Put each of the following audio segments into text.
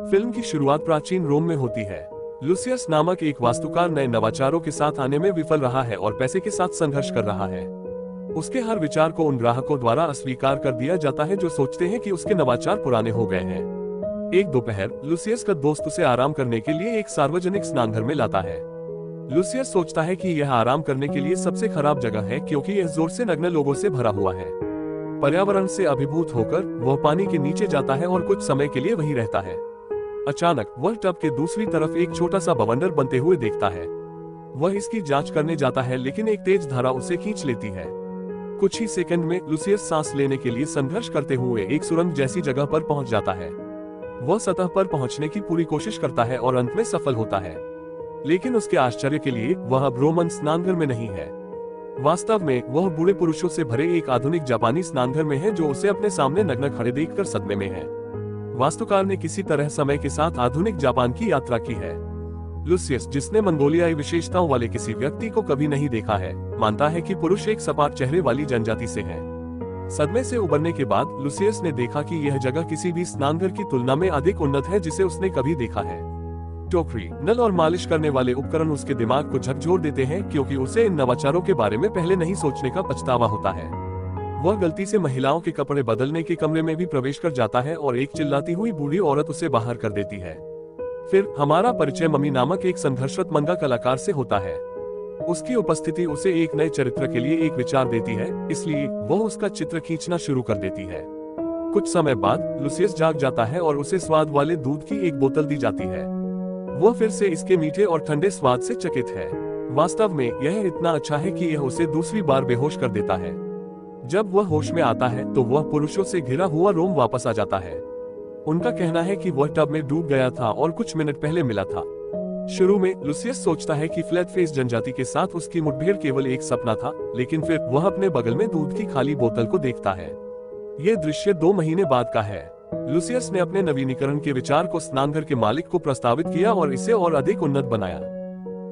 Film की शुरुआत प्राचीन रोम में होती है। लुसियस नामक एक वास्तुकार नए नवाचारों के साथ आने में विफल रहा है और पैसे के साथ संघर्ष कर रहा है। उसके हर विचार को उन ग्राहकों द्वारा अस्वीकार कर दिया जाता है जो सोचते हैं कि उसके नवाचार पुराने हो गए हैं। एक दोपहर लुसियस का दोस्त उसे आराम करने के लिए एक सार्वजनिक स्नानघर में लाता है। लुसियस सोचता है कि यह आराम करने के लिए सबसे खराब जगह है क्योंकि यह जोर से नग्न लोगों से भरा हुआ है। पर्यावरण से अभिभूत होकर वह पानी के नीचे जाता है और कुछ समय के लिए वहीं रहता है। अचानक वह टब के दूसरी तरफ एक छोटा सा बवंडर बनते हुए देखता है। वह इसकी जांच करने जाता है लेकिन एक तेज धारा उसे खींच लेती है। कुछ ही सेकंड में लुसियस सांस लेने के लिए संघर्ष करते हुए एक सुरंग जैसी जगह पर पहुंच जाता है। वह सतह पर पहुंचने की पूरी कोशिश करता है और अंत में सफल होता है, लेकिन उसके आश्चर्य के लिए वह अब रोमन स्नानघर में नहीं है। वास्तव में वह बूढ़े पुरुषों से भरे एक आधुनिक जापानी स्नानघर में है जो उसे अपने सामने नग्न खड़े देखकर सदमे में है। वास्तुकार ने किसी तरह समय के साथ आधुनिक जापान की यात्रा की है। लुसियस, जिसने मंगोलियाई विशेषताओं वाले किसी व्यक्ति को कभी नहीं देखा है, मानता है कि पुरुष एक सपाट चेहरे वाली जनजाति से है। सदमे से उबरने के बाद लुसियस ने देखा कि यह जगह किसी भी स्नानघर की तुलना में अधिक उन्नत है जिसे उसने कभी देखा है। टोकरी, नल और मालिश करने वाले उपकरण उसके दिमाग को झकझोर देते हैं क्योंकि उसे इन नवाचारों के बारे में पहले नहीं सोचने का पछतावा होता है। वह गलती से महिलाओं के कपड़े बदलने के कमरे में भी प्रवेश कर जाता है और एक चिल्लाती हुई बूढ़ी औरत उसे बाहर कर देती है। फिर हमारा परिचय ममी नामक एक संघर्षरत मंगा कलाकार से होता है। उसकी उपस्थिति उसे एक नए चरित्र के लिए एक विचार देती है, इसलिए वह उसका चित्र खींचना शुरू कर देती है। कुछ समय बाद लुसियस जाग जाता है और उसे स्वाद वाले दूध की एक बोतल दी जाती है। वह फिर से इसके मीठे और ठंडे स्वाद से चकित है। वास्तव में यह इतना अच्छा है कि यह उसे दूसरी बार बेहोश कर देता है। जब वह होश में आता है तो वह पुरुषों से घिरा हुआ रोम वापस आ जाता है। उनका कहना है कि वह टब में डूब गया था और कुछ मिनट पहले मिला था। शुरू में लुसियस सोचता है कि फ्लैट फेस जनजाति के साथ उसकी मुठभेड़ केवल एक सपना था, लेकिन फिर वह अपने बगल में दूध की खाली बोतल को देखता है। यह दृश्य 2 महीने बाद का है। लुसियस ने अपने नवीनीकरण के विचार को स्नानघर के मालिक को प्रस्तावित किया और इसे और अधिक उन्नत बनाया।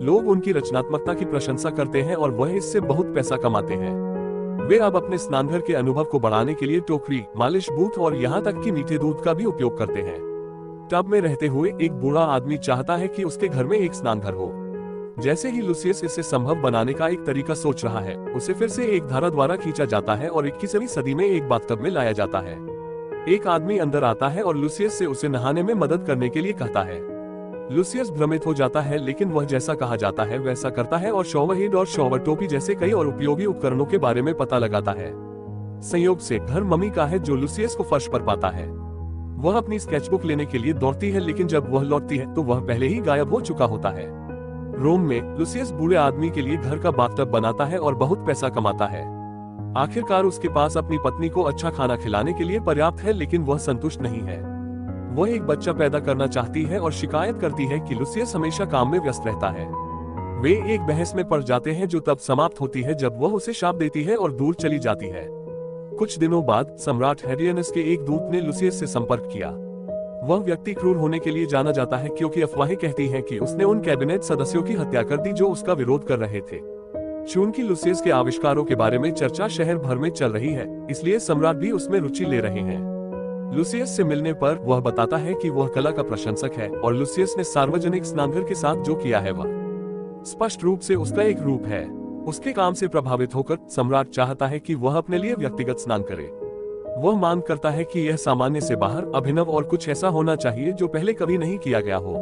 लोग उनकी रचनात्मकता की प्रशंसा करते हैं और वह इससे बहुत पैसा कमाते हैं। वे अब अपने स्नानघर के अनुभव को बढ़ाने के लिए टोकरी, मालिश बूथ और यहाँ तक कि मीठे दूध का भी उपयोग करते हैं। टब में रहते हुए एक बूढ़ा आदमी चाहता है कि उसके घर में एक स्नानघर हो। जैसे ही लुसियस इसे संभव बनाने का एक तरीका सोच रहा है, उसे फिर से एक धारा द्वारा खींचा जाता है और 21वीं सदी में एक बाथटब में लाया जाता है। एक आदमी अंदर आता है और लुसियस से उसे नहाने में मदद करने के लिए कहता है। लुसियस भ्रमित हो जाता है, लेकिन वह जैसा कहा जाता है वैसा करता है और शॉवर हेड और शॉवर टोपी जैसे कई और उपयोगी उपकरणों के बारे में पता लगाता है। संयोग से घर मम्मी का है जो लुसियस को फर्श पर पाता है। वह अपनी स्केचबुक लेने के लिए दौड़ती है, लेकिन जब वह लौटती है तो वह पहले ही गायब हो चुका होता है। रोम में लुसियस बूढ़े आदमी के लिए घर का बाथटब बनाता है और बहुत पैसा कमाता है। आखिरकार उसके पास अपनी पत्नी को अच्छा खाना खिलाने के लिए पर्याप्त है, लेकिन वह संतुष्ट नहीं है। वह एक बच्चा पैदा करना चाहती है और शिकायत करती है कि लुसियस हमेशा काम में व्यस्त रहता है। वे एक बहस में पड़ जाते हैं जो तब समाप्त होती है जब वह उसे शाप देती है और दूर चली जाती है। कुछ दिनों बाद सम्राट हेडियनस के एक दूत ने लुसियस से संपर्क किया। वह व्यक्ति क्रूर होने के लिए जाना जाता है क्योंकि अफवाहें कहती हैं कि उसने उन कैबिनेट सदस्यों की हत्या कर दी जो उसका विरोध कर रहे थे। चूंकि लुसियस के आविष्कारों के बारे में चर्चा शहर भर में चल रही है, इसलिए सम्राट भी उसमें रुचि ले रहे हैं। लुसियस से मिलने पर वह बताता है कि वह कला का प्रशंसक है और लुसियस ने सार्वजनिक स्नानघर के साथ जो किया है वह स्पष्ट रूप से उसका एक रूप है। उसके काम से प्रभावित होकर सम्राट चाहता है कि वह अपने लिए व्यक्तिगत स्नान करे। वह मांग करता है कि यह सामान्य से बाहर, अभिनव और कुछ ऐसा होना चाहिए जो पहले कभी नहीं किया गया हो।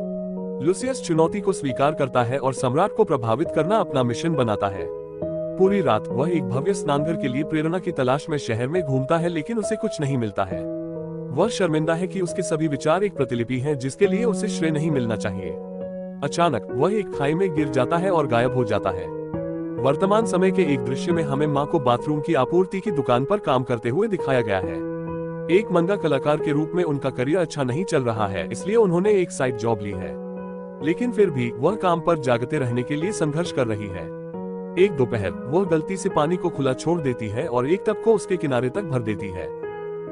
लुसियस चुनौती को स्वीकार करता है और सम्राट को प्रभावित करना अपना मिशन बनाता है। पूरी रात वह एक भव्य स्नानघर के लिए प्रेरणा की तलाश में शहर में घूमता है, लेकिन उसे कुछ नहीं मिलता है। वह शर्मिंदा है कि उसके सभी विचार एक प्रतिलिपि हैं जिसके लिए उसे श्रेय नहीं मिलना चाहिए। अचानक वह एक खाई में गिर जाता है और गायब हो जाता है। वर्तमान समय के एक दृश्य में हमें मां को बाथरूम की आपूर्ति की दुकान पर काम करते हुए दिखाया गया है। एक मंगा कलाकार के रूप में उनका करियर अच्छा नहीं चल रहा है, इसलिए उन्होंने एक साइड जॉब ली है, लेकिन फिर भी वह काम पर जागते रहने के लिए संघर्ष कर रही है। एक दोपहर वह गलती से पानी को खुला छोड़ देती है और एक टब को उसके किनारे तक भर देती है।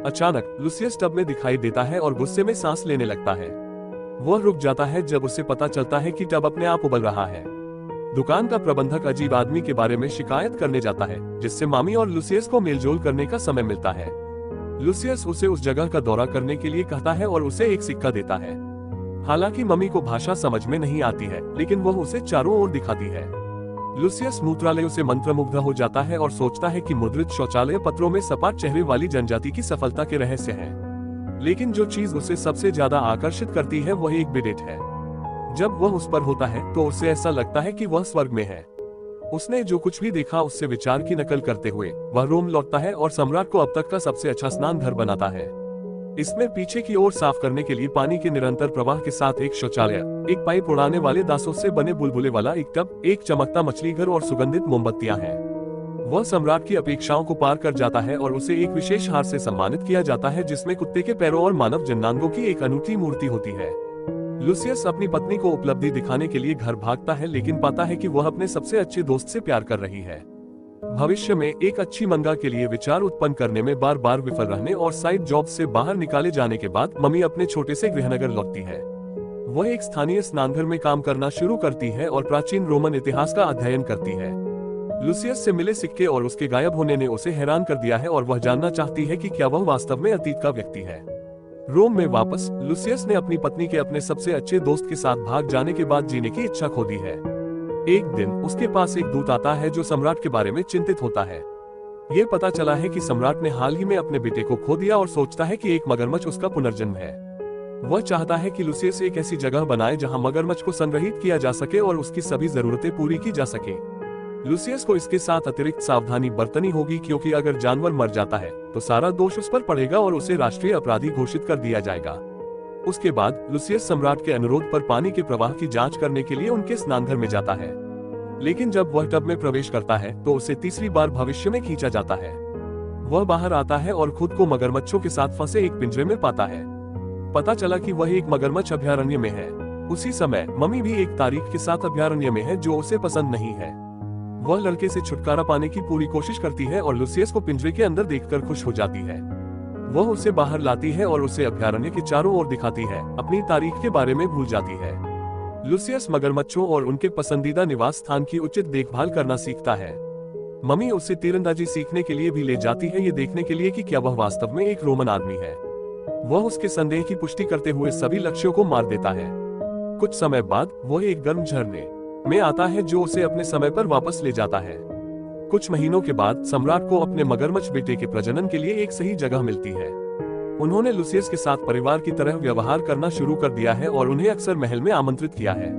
अचानक लुसियस टब में दिखाई देता है और गुस्से में सांस लेने लगता है। वह रुक जाता है जब उसे पता चलता है कि टब अपने आप उबल रहा है। दुकान का प्रबंधक अजीब आदमी के बारे में शिकायत करने जाता है, जिससे मामी और लुसियस को मेलजोल करने का समय मिलता है। लुसियस उसे उस जगह का दौरा करने के लिए कहता है और उसे एक सिक्का देता है। हालांकि मम्मी को भाषा समझ में नहीं आती है, लेकिन वह उसे चारों ओर दिखाती है। लुसियस मूत्रालयों से मंत्रमुग्ध हो जाता है और सोचता है कि मुद्रित शौचालय पत्रों में सपाट चेहरे वाली जनजाति की सफलता के रहस्य हैं। लेकिन जो चीज उसे सबसे ज्यादा आकर्षित करती है वह एक बिडेट है। जब वह उस पर होता है तो उसे ऐसा लगता है कि वह स्वर्ग में है। उसने जो कुछ भी देखा उससे विचार की नकल करते हुए वह रोम लौटता है और सम्राट को अब तक का सबसे अच्छा स्नान घर बनाता है। इसमें पीछे की ओर साफ करने के लिए पानी के निरंतर प्रवाह के साथ एक शौचालय, एक पाइप उड़ाने वाले दासों से बने बुलबुले वाला एक टब, एक चमकता मछली घर और सुगंधित मोमबत्तियां हैं। वह सम्राट की अपेक्षाओं को पार कर जाता है और उसे एक विशेष हार से सम्मानित किया जाता है जिसमें कुत्ते के पैरों और मानव जन्नांगों की एक अनूठी मूर्ति होती है। लुसियस अपनी पत्नी को उपलब्धि दिखाने के लिए घर भागता है, लेकिन पाता है कि वह अपने सबसे अच्छे दोस्त से प्यार कर रही है। भविष्य में एक अच्छी मंगा के लिए विचार उत्पन्न करने में बार बार विफल रहने और साइड जॉब से बाहर निकाले जाने के बाद मम्मी अपने छोटे से गृहनगर लौटती है। वह एक स्थानीय स्नानघर में काम करना शुरू करती है और प्राचीन रोमन इतिहास का अध्ययन करती है। लुसियस से मिले सिक्के और उसके गायब होने ने उसे हैरान कर दिया है और वह जानना चाहती है कि क्या वह वास्तव में अतीत का व्यक्ति है। रोम में वापस लुसियस ने अपनी पत्नी के अपने सबसे अच्छे दोस्त के साथ भाग जाने के बाद जीने की इच्छा खो दी है। एक दिन उसके पास एक दूत आता है जो सम्राट के बारे में चिंतित होता है। ये पता चला है कि सम्राट ने हाल ही में अपने बेटे को खो दिया और सोचता है कि एक मगरमच्छ उसका पुनर्जन्म है। वह चाहता है कि लुसियस एक ऐसी जगह बनाए जहां मगरमच्छ को संग्रहित किया जा सके और उसकी सभी जरूरतें पूरी की जा सके। लुसियस को इसके साथ अतिरिक्त सावधानी बरतनी होगी, क्योंकि अगर जानवर मर जाता है तो सारा दोष उस पर पड़ेगा और उसे राष्ट्रीय अपराधी घोषित कर दिया जाएगा। उसके बाद लुसियस सम्राट के अनुरोध पर पानी के प्रवाह की जांच करने के लिए उनके स्नानघर में जाता है, लेकिन जब वह टब में प्रवेश करता है तो उसे तीसरी बार भविष्य में खींचा जाता है। वह बाहर आता है और खुद को मगरमच्छों के साथ फंसे एक पिंजरे में पाता है। पता चला कि वह एक मगरमच्छ अभयारण्य में है। उसी समय मम्मी भी एक तारीख के साथ अभयारण्य में है जो उसे पसंद नहीं है। वह लड़के से छुटकारा पाने की पूरी कोशिश करती है और लुसियस को पिंजरे के अंदर देखकर खुश हो जाती है। वह उसे बाहर लाती है और उसे अभयारण्य के चारों ओर दिखाती है, अपनी तारीख के बारे में भूल जाती है। लुसियस मगरमच्छों और उनके पसंदीदा निवास स्थान की उचित देखभाल करना सीखता है। मम्मी उसे तीरंदाजी सीखने के लिए भी ले जाती है, ये देखने के लिए कि क्या वह वास्तव में एक रोमन आदमी है। वह उसके संदेह की पुष्टि करते हुए सभी लक्ष्यों को मार देता है। कुछ समय बाद वह एक गर्म झरने में आता है जो उसे अपने समय पर वापस ले जाता है। कुछ महीनों के बाद सम्राट को अपने मगरमच्छ बेटे के प्रजनन के लिए एक सही जगह मिलती है। उन्होंने लुसियस के साथ परिवार की तरह व्यवहार करना शुरू कर दिया है और उन्हें अक्सर महल में आमंत्रित किया है।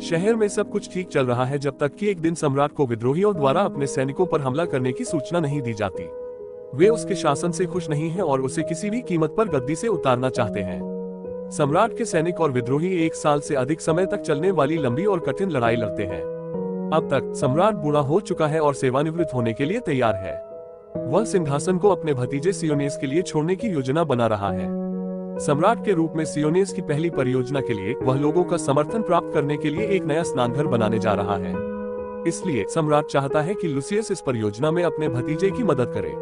शहर में सब कुछ ठीक चल रहा है जब तक कि एक दिन सम्राट को विद्रोहियों द्वारा अपने सैनिकों पर हमला करने की सूचना नहीं दी जाती। वे उसके शासन से खुश नहीं हैं और उसे किसी भी कीमत पर गद्दी से उतारना चाहते हैं। सम्राट के सैनिक और विद्रोही 1 साल से अधिक समय तक चलने वाली लंबी और कठिन लड़ाई लड़ते हैं। अब तक सम्राट बूढ़ा हो चुका है और सेवानिवृत्त होने के लिए तैयार है। वह सिंहासन को अपने भतीजे सियोनेस के लिए छोड़ने की योजना बना रहा है। सम्राट के रूप में सियोनेस की पहली परियोजना के लिए वह लोगों का समर्थन प्राप्त करने के लिए एक नया स्नानघर बनाने जा रहा है। इसलिए सम्राट चाहता है कि लुसियस इस परियोजना में अपने भतीजे की मदद करे।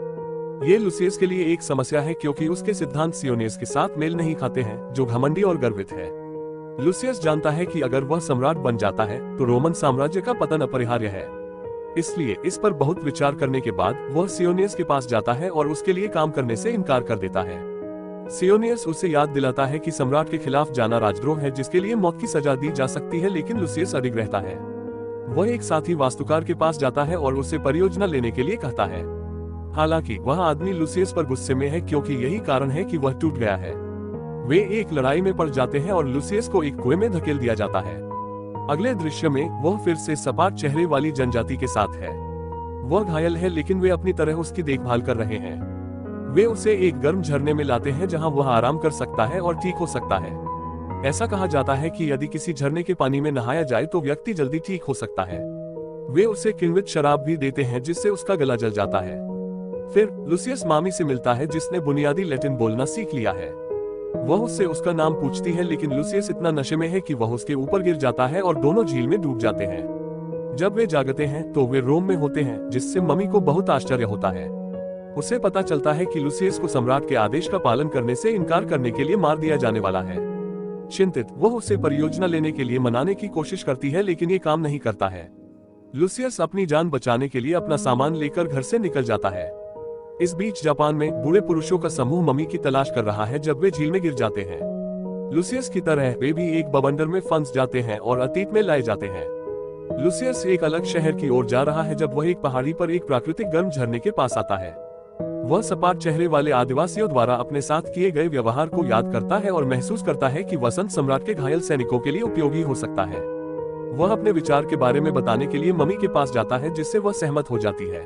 ये लुसियस के लिए एक समस्या है क्योंकि उसके सिद्धांत सियोनेस के साथ मेल नहीं खाते हैं, जो घमंडी और गर्वित है। लुसियस जानता है कि अगर वह सम्राट बन जाता है तो रोमन साम्राज्य का पतन अपरिहार्य है। इसलिए इस पर बहुत विचार करने के बाद वह सियोनेस के पास जाता है और उसके लिए काम करने से इनकार कर देता है। सियोनेस उसे याद दिलाता है कि सम्राट के खिलाफ जाना राजद्रोह है जिसके लिए मौत की सजा दी जा सकती है, लेकिन लुसियस अडिग रहता है। वह एक साथी वास्तुकार के पास जाता है और उसे परियोजना लेने के लिए कहता है। हालांकि वह आदमी लुसियस पर गुस्से में है क्योंकि यही कारण है कि वह टूट गया है। वे एक लड़ाई में पड़ जाते हैं और लुसियस को एक कुएं में धकेल दिया जाता है। अगले दृश्य में वह फिर से सपाट चेहरे वाली जनजाति के साथ है। वह घायल है लेकिन वे अपनी तरह उसकी देखभाल कर रहे हैं। वे उसे एक गर्म झरने में लाते हैं जहां वह आराम कर सकता है और ठीक हो सकता है। ऐसा कहा जाता है कि यदि किसी झरने के पानी में नहाया जाए तो व्यक्ति जल्दी ठीक हो सकता है। वे उसे किण्वित शराब भी देते हैं जिससे उसका गला जल जाता है। फिर लुसियस मामी से मिलता है जिसने बुनियादी लैटिन बोलना सीख लिया है। वह उससे उसका नाम पूछती है लेकिन लुसियस इतना नशे में है कि वह उसके ऊपर गिर जाता है और दोनों झील में डूब जाते हैं। जब वे जागते हैं तो वे रोम में होते हैं, जिससे मम्मी को बहुत आश्चर्य होता है। उसे पता चलता है कि लुसियस को सम्राट के आदेश का पालन करने से इनकार करने के लिए मार दिया जाने वाला है। चिंतित वह उसे परियोजना लेने के लिए मनाने की कोशिश करती है लेकिन ये काम नहीं करता है। लुसियस अपनी जान बचाने के लिए अपना सामान लेकर घर से निकल जाता है। इस बीच जापान में बूढ़े पुरुषों का समूह मम्मी की तलाश कर रहा है जब वे झील में गिर जाते हैं। लूसियस की तरह वे भी एक बवंडर में फंस जाते हैं और अतीत में लाए जाते हैं। लूसियस एक अलग शहर की ओर जा रहा है जब वह एक पहाड़ी पर एक प्राकृतिक गर्म झरने के पास आता है। वह सपाट चेहरे वाले आदिवासियों द्वारा अपने साथ किए गए व्यवहार को याद करता है और महसूस करता है कि वसंत सम्राट के घायल सैनिकों के लिए उपयोगी हो सकता है। वह अपने विचार के बारे में बताने के लिए मम्मी के पास जाता है, जिससे वह सहमत हो जाती है।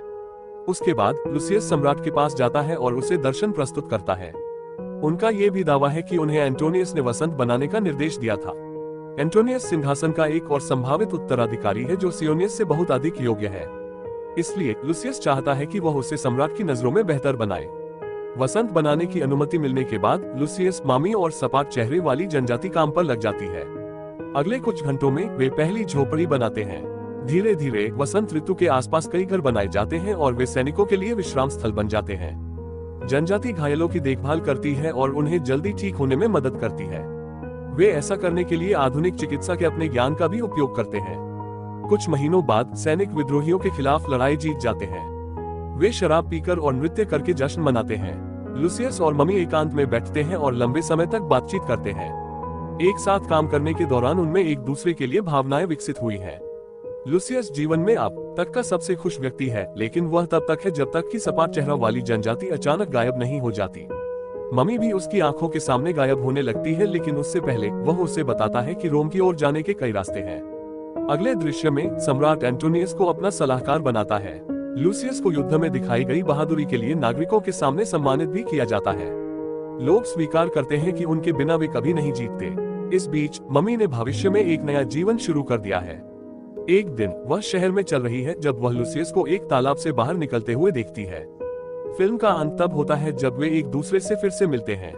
उसके बाद लूसियस सम्राट के पास जाता है और उसे दर्शन प्रस्तुत करता है। उनका ये भी दावा है कि उन्हें एंटोनियस ने वसंत बनाने का निर्देश दिया था। एंटोनियस सिंहासन का एक और संभावित उत्तराधिकारी है जो सियोनियस से बहुत अधिक योग्य है। इसलिए लूसियस चाहता है कि वह उसे सम्राट की नजरों में बेहतर बनाए। वसंत बनाने की अनुमति मिलने के बाद लूसियस, मामी और सपाट चेहरे वाली जनजाति काम पर लग जाती है। अगले कुछ घंटों में वे पहली झोपड़ी बनाते हैं। धीरे धीरे वसंत ऋतु के आसपास कई घर बनाए जाते हैं और वे सैनिकों के लिए विश्राम स्थल बन जाते हैं। जनजाति घायलों की देखभाल करती है और उन्हें जल्दी ठीक होने में मदद करती है। वे ऐसा करने के लिए आधुनिक चिकित्सा के अपने ज्ञान का भी उपयोग करते हैं। कुछ महीनों बाद सैनिक विद्रोहियों के खिलाफ लड़ाई जीत जाते हैं। वे शराब पीकर और नृत्य करके जश्न मनाते हैं। लूसियस और मम्मी एकांत में बैठते हैं और लंबे समय तक बातचीत करते हैं। एक साथ काम करने के दौरान उनमें एक दूसरे के लिए भावनाएं विकसित हुई हैं। लूसियस जीवन में अब तक का सबसे खुश व्यक्ति है, लेकिन वह तब तक है जब तक कि सपाट चेहरा वाली जनजाति अचानक गायब नहीं हो जाती। मम्मी भी उसकी आंखों के सामने गायब होने लगती है, लेकिन उससे पहले वह उसे बताता है कि रोम की ओर जाने के कई रास्ते हैं। अगले दृश्य में सम्राट एंटोनियस को अपना सलाहकार बनाता है। लूसियस को युद्ध में दिखाई गई बहादुरी के लिए नागरिकों के सामने सम्मानित भी किया जाता है। लोग स्वीकार करते हैं कि उनके बिना वे कभी नहीं जीतते। इस बीच मम्मी ने भविष्य में एक नया जीवन शुरू कर दिया है। एक दिन वह शहर में चल रही है जब वह लूसियस को एक तालाब से बाहर निकलते हुए देखती है। फिल्म का अंत तब होता है जब वे एक दूसरे से फिर से मिलते हैं।